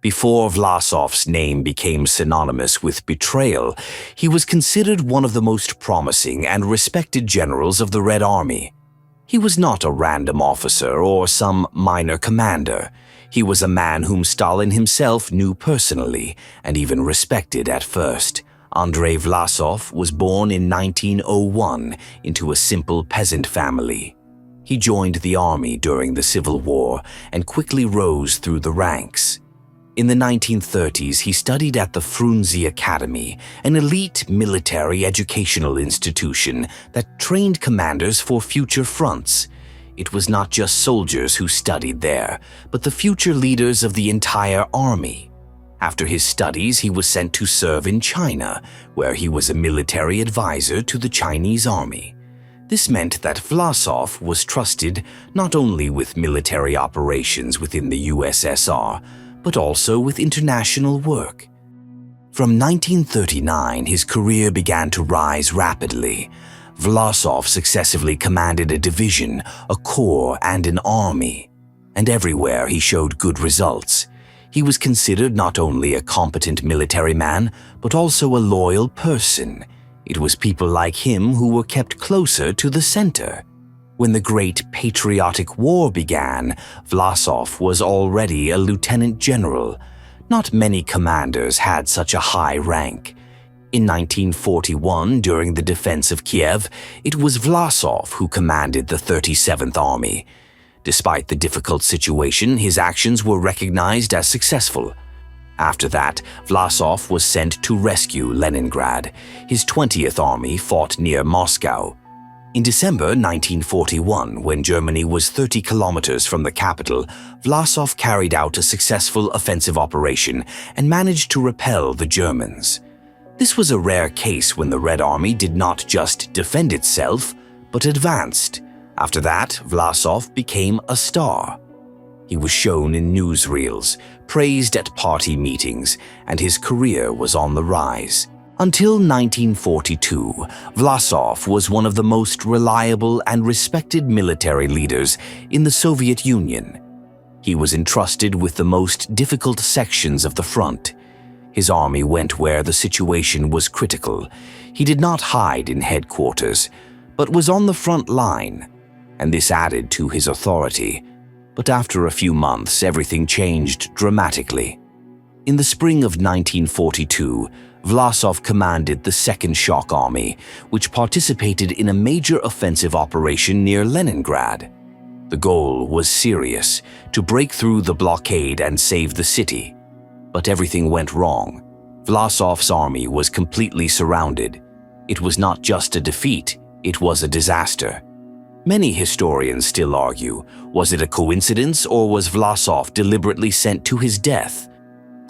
Before Vlasov's name became synonymous with betrayal, he was considered one of the most promising and respected generals of the Red Army. He was not a random officer or some minor commander. He was a man whom Stalin himself knew personally and even respected at first. Andrei Vlasov was born in 1901 into a simple peasant family. He joined the army during the Civil War and quickly rose through the ranks. In the 1930s, he studied at the Frunze Academy, an elite military educational institution that trained commanders for future fronts. It was not just soldiers who studied there, but the future leaders of the entire army. After his studies, he was sent to serve in China, where he was a military advisor to the Chinese army. This meant that Vlasov was trusted not only with military operations within the USSR, but also with international work. From 1939, his career began to rise rapidly. Vlasov successively commanded a division, a corps, and an army. And everywhere he showed good results. He was considered not only a competent military man, but also a loyal person. It was people like him who were kept closer to the center. When the Great Patriotic War began, Vlasov was already a lieutenant general. Not many commanders had such a high rank. In 1941, during the defense of Kiev, it was Vlasov who commanded the 37th Army. Despite the difficult situation, his actions were recognized as successful. After that, Vlasov was sent to rescue Leningrad. His 20th Army fought near Moscow. In December 1941, when Germany was 30 kilometers from the capital, Vlasov carried out a successful offensive operation and managed to repel the Germans. This was a rare case when the Red Army did not just defend itself, but advanced. After that, Vlasov became a star. He was shown in newsreels, praised at party meetings, and his career was on the rise. Until 1942, Vlasov was one of the most reliable and respected military leaders in the Soviet Union. He was entrusted with the most difficult sections of the front. His army went where the situation was critical. He did not hide in headquarters, but was on the front line, and this added to his authority. But after a few months, everything changed dramatically. In the spring of 1942, Vlasov commanded the Second Shock Army, which participated in a major offensive operation near Leningrad. The goal was serious, to break through the blockade and save the city. But everything went wrong. Vlasov's army was completely surrounded. It was not just a defeat, it was a disaster. Many historians still argue, was it a coincidence or was Vlasov deliberately sent to his death?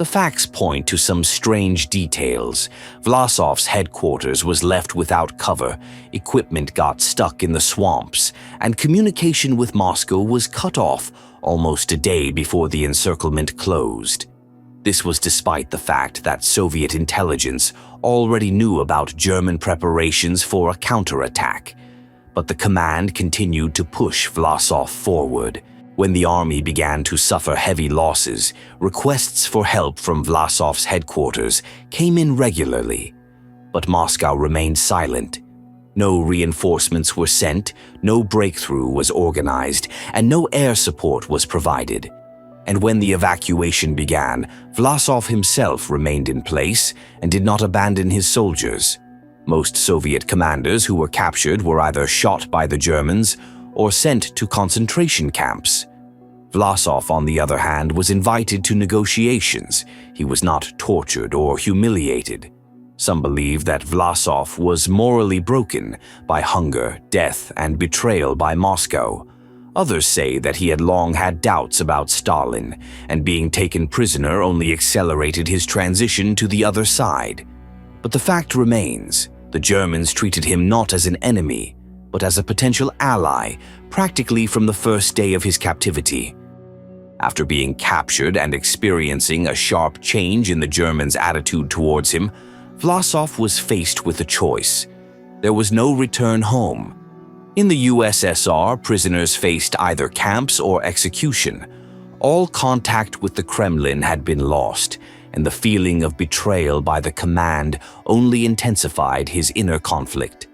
The facts point to some strange details. Vlasov's headquarters was left without cover, equipment got stuck in the swamps, and communication with Moscow was cut off almost a day before the encirclement closed. This was despite the fact that Soviet intelligence already knew about German preparations for a counterattack. But the command continued to push Vlasov forward. When the army began to suffer heavy losses, requests for help from Vlasov's headquarters came in regularly. But Moscow remained silent. No reinforcements were sent, no breakthrough was organized, and no air support was provided. And when the evacuation began, Vlasov himself remained in place and did not abandon his soldiers. Most Soviet commanders who were captured were either shot by the Germans or sent to concentration camps. Vlasov, on the other hand, was invited to negotiations. He was not tortured or humiliated. Some believe that Vlasov was morally broken by hunger, death, and betrayal by Moscow. Others say that he had long had doubts about Stalin, and being taken prisoner only accelerated his transition to the other side. But the fact remains, the Germans treated him not as an enemy, but as a potential ally, practically from the first day of his captivity. After being captured and experiencing a sharp change in the Germans' attitude towards him, Vlasov was faced with a choice. There was no return home. In the USSR, prisoners faced either camps or execution. All contact with the Kremlin had been lost, and the feeling of betrayal by the command only intensified his inner conflict.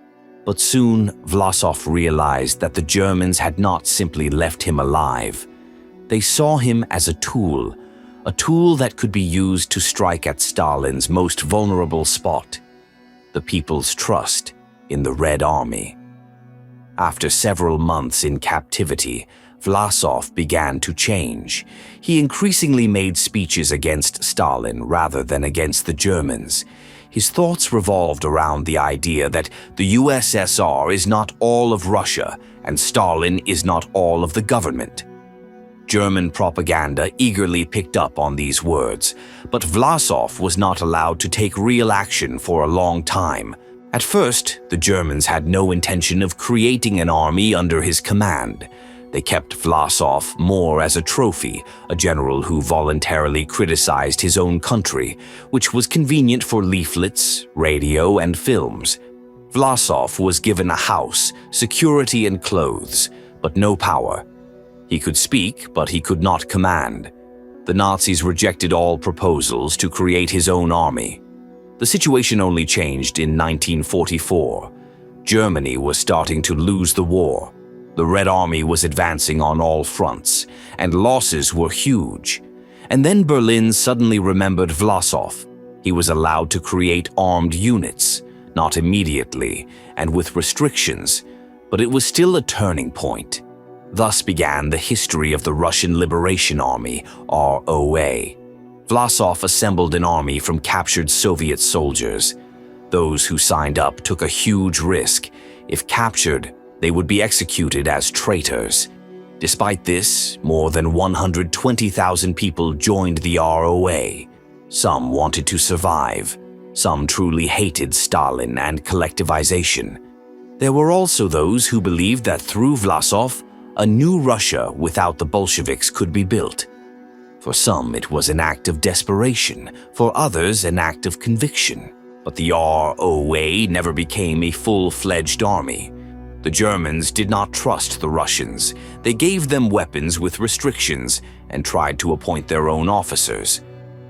But soon, Vlasov realized that the Germans had not simply left him alive. They saw him as a tool that could be used to strike at Stalin's most vulnerable spot, the people's trust in the Red Army. After several months in captivity, Vlasov began to change. He increasingly made speeches against Stalin rather than against the Germans. His thoughts revolved around the idea that the USSR is not all of Russia and Stalin is not all of the government. German propaganda eagerly picked up on these words, but Vlasov was not allowed to take real action for a long time. At first, the Germans had no intention of creating an army under his command. They kept Vlasov more as a trophy, a general who voluntarily criticized his own country, which was convenient for leaflets, radio, and films. Vlasov was given a house, security, and clothes, but no power. He could speak, but he could not command. The Nazis rejected all proposals to create his own army. The situation only changed in 1944. Germany was starting to lose the war. The Red Army was advancing on all fronts, and losses were huge. And then Berlin suddenly remembered Vlasov. He was allowed to create armed units, not immediately, and with restrictions, but it was still a turning point. Thus began the history of the Russian Liberation Army, ROA. Vlasov assembled an army from captured Soviet soldiers. Those who signed up took a huge risk. If captured, they would be executed as traitors. Despite this, more than 120,000 people joined the ROA. Some wanted to survive. Some truly hated Stalin and collectivization. There were also those who believed that through Vlasov, a new Russia without the Bolsheviks could be built. For some, it was an act of desperation. For others, an act of conviction. But the ROA never became a full-fledged army. The Germans did not trust the Russians. They gave them weapons with restrictions and tried to appoint their own officers.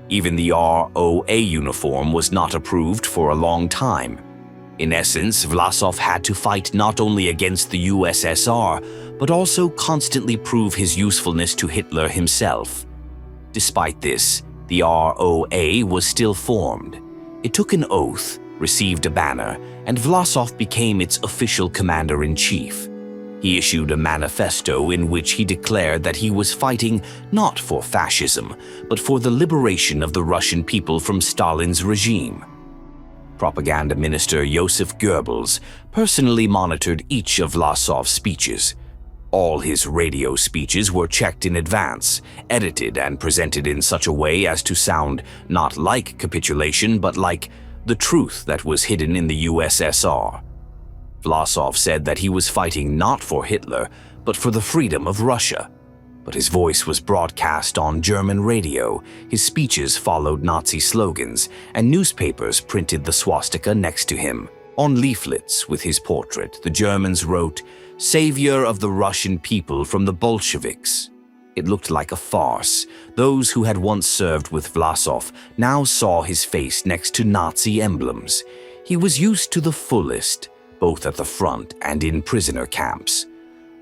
Even the ROA uniform was not approved for a long time. In essence, Vlasov had to fight not only against the USSR, but also constantly prove his usefulness to Hitler himself. Despite this, the ROA was still formed. It took an oath, received a banner, and Vlasov became its official commander-in-chief. He issued a manifesto in which he declared that he was fighting not for fascism, but for the liberation of the Russian people from Stalin's regime. Propaganda Minister Joseph Goebbels personally monitored each of Vlasov's speeches. All his radio speeches were checked in advance, edited and presented in such a way as to sound not like capitulation but like the truth that was hidden in the USSR. Vlasov said that he was fighting not for Hitler, but for the freedom of Russia. But his voice was broadcast on German radio, his speeches followed Nazi slogans, and newspapers printed the swastika next to him. On leaflets with his portrait, the Germans wrote, "Savior of the Russian people from the Bolsheviks." It looked like a farce. Those who had once served with Vlasov now saw his face next to Nazi emblems. He was used to the fullest, both at the front and in prisoner camps.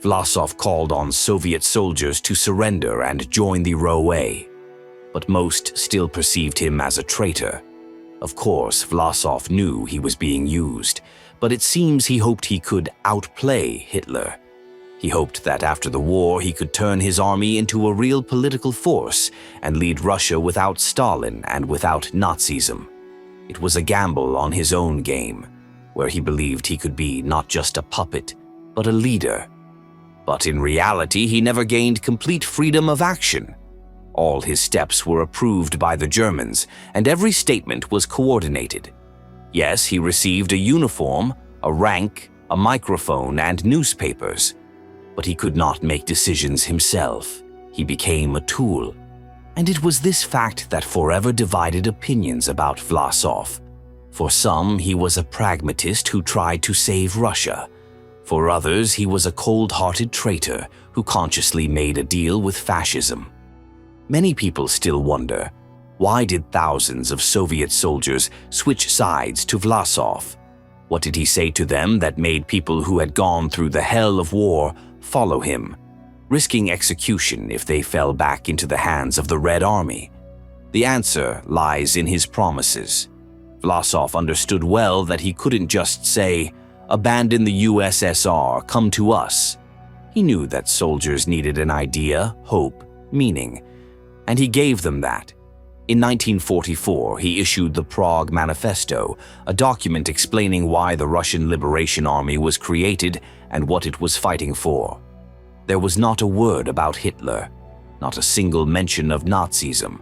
Vlasov called on Soviet soldiers to surrender and join the ROA, but most still perceived him as a traitor. Of course, Vlasov knew he was being used, but it seems he hoped he could outplay Hitler. He hoped that after the war he could turn his army into a real political force and lead Russia without Stalin and without Nazism. It was a gamble on his own game, where he believed he could be not just a puppet, but a leader. But in reality, he never gained complete freedom of action. All his steps were approved by the Germans, and every statement was coordinated. Yes, he received a uniform, a rank, a microphone, and newspapers. But he could not make decisions himself. He became a tool. And it was this fact that forever divided opinions about Vlasov. For some, he was a pragmatist who tried to save Russia. For others, he was a cold-hearted traitor who consciously made a deal with fascism. Many people still wonder, why did thousands of Soviet soldiers switch sides to Vlasov? What did he say to them that made people who had gone through the hell of war follow him, risking execution if they fell back into the hands of the Red Army? The answer lies in his promises. Vlasov understood well that he couldn't just say, "Abandon the USSR, come to us." He knew that soldiers needed an idea, hope, meaning, and he gave them that. In 1944, he issued the Prague Manifesto, a document explaining why the Russian Liberation Army was created and what it was fighting for. There was not a word about Hitler, not a single mention of Nazism.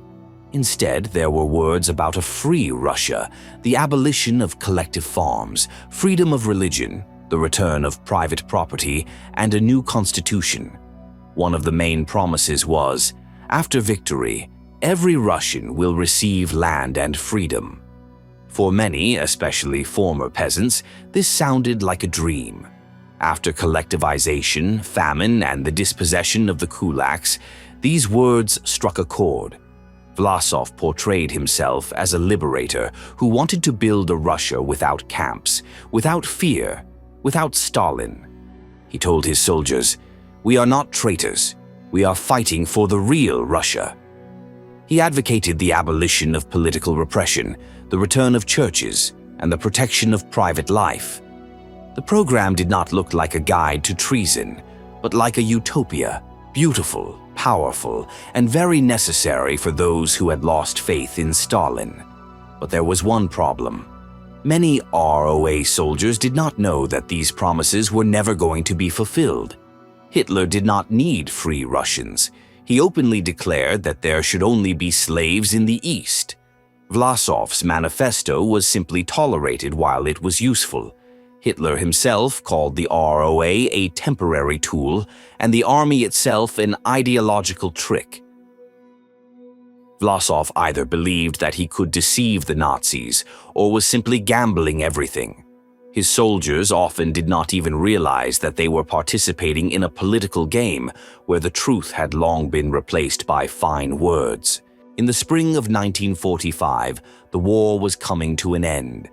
Instead, there were words about a free Russia, the abolition of collective farms, freedom of religion, the return of private property, and a new constitution. One of the main promises was, after victory, every Russian will receive land and freedom. For many, especially former peasants, this sounded like a dream. After collectivization, famine, and the dispossession of the kulaks, these words struck a chord. Vlasov portrayed himself as a liberator who wanted to build a Russia without camps, without fear, without Stalin. He told his soldiers, "We are not traitors. We are fighting for the real Russia." He advocated the abolition of political repression, the return of churches, and the protection of private life. The program did not look like a guide to treason, but like a utopia, beautiful, powerful, and very necessary for those who had lost faith in Stalin. But there was one problem. Many ROA soldiers did not know that these promises were never going to be fulfilled. Hitler did not need free Russians. He openly declared that there should only be slaves in the East. Vlasov's manifesto was simply tolerated while it was useful. Hitler himself called the ROA a temporary tool and the army itself an ideological trick. Vlasov either believed that he could deceive the Nazis or was simply gambling everything. His soldiers often did not even realize that they were participating in a political game where the truth had long been replaced by fine words. In the spring of 1945, the war was coming to an end.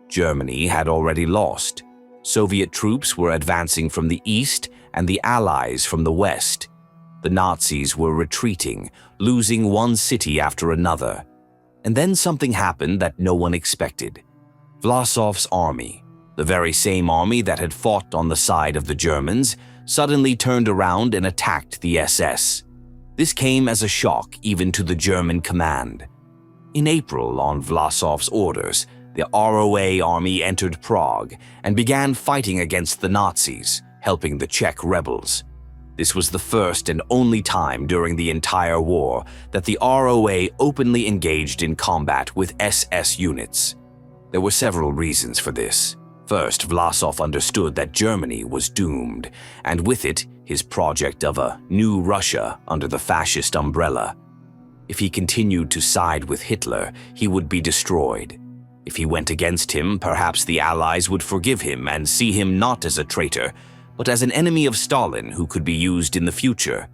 Germany had already lost. Soviet troops were advancing from the east and the Allies from the west. The Nazis were retreating, losing one city after another. And then something happened that no one expected. Vlasov's army, the very same army that had fought on the side of the Germans, suddenly turned around and attacked the SS. This came as a shock even to the German command. In April, on Vlasov's orders, the ROA army entered Prague and began fighting against the Nazis, helping the Czech rebels. This was the first and only time during the entire war that the ROA openly engaged in combat with SS units. There were several reasons for this. First, Vlasov understood that Germany was doomed, and with it, his project of a new Russia under the fascist umbrella. If he continued to side with Hitler, he would be destroyed. If he went against him, perhaps the Allies would forgive him and see him not as a traitor, but as an enemy of Stalin who could be used in the future.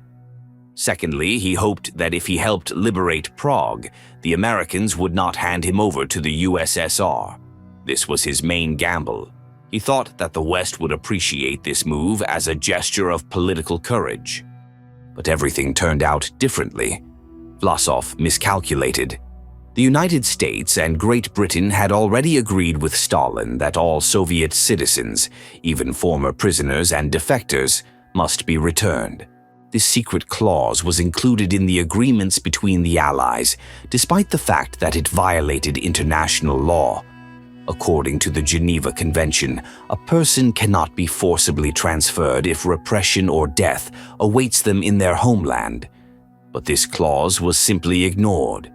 Secondly, he hoped that if he helped liberate Prague, the Americans would not hand him over to the USSR. This was his main gamble. He thought that the West would appreciate this move as a gesture of political courage. But everything turned out differently. Vlasov miscalculated. The United States and Great Britain had already agreed with Stalin that all Soviet citizens, even former prisoners and defectors, must be returned. This secret clause was included in the agreements between the Allies, despite the fact that it violated international law. According to the Geneva Convention, a person cannot be forcibly transferred if repression or death awaits them in their homeland. But this clause was simply ignored.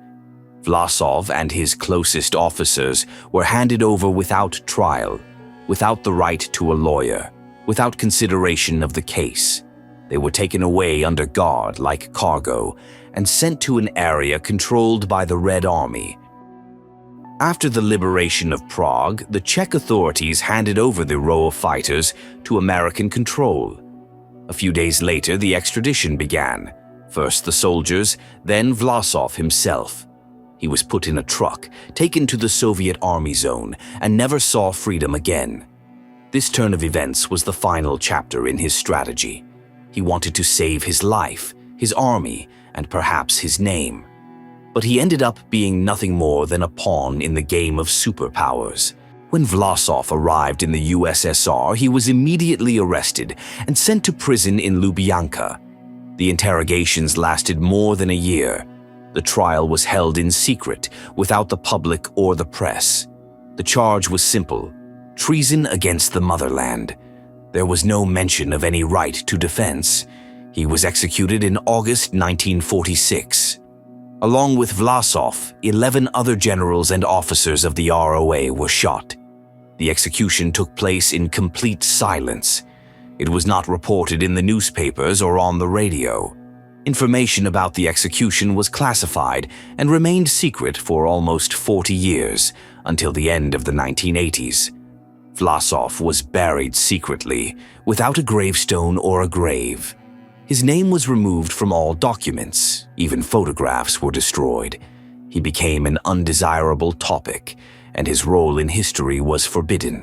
Vlasov and his closest officers were handed over without trial, without the right to a lawyer, without consideration of the case. They were taken away under guard like cargo and sent to an area controlled by the Red Army. After the liberation of Prague, the Czech authorities handed over the row of fighters to American control. A few days later, the extradition began. First the soldiers, then Vlasov himself. He was put in a truck, taken to the Soviet army zone, and never saw freedom again. This turn of events was the final chapter in his strategy. He wanted to save his life, his army, and perhaps his name. But he ended up being nothing more than a pawn in the game of superpowers. When Vlasov arrived in the USSR, he was immediately arrested and sent to prison in Lubyanka. The interrogations lasted more than a year. The trial was held in secret, without the public or the press. The charge was simple: treason against the motherland. There was no mention of any right to defense. He was executed in August 1946. Along with Vlasov, 11 other generals and officers of the ROA were shot. The execution took place in complete silence. It was not reported in the newspapers or on the radio. Information about the execution was classified and remained secret for almost 40 years, until the end of the 1980s. Vlasov was buried secretly, without a gravestone or a grave. His name was removed from all documents, even photographs were destroyed. He became an undesirable topic, and his role in history was forbidden.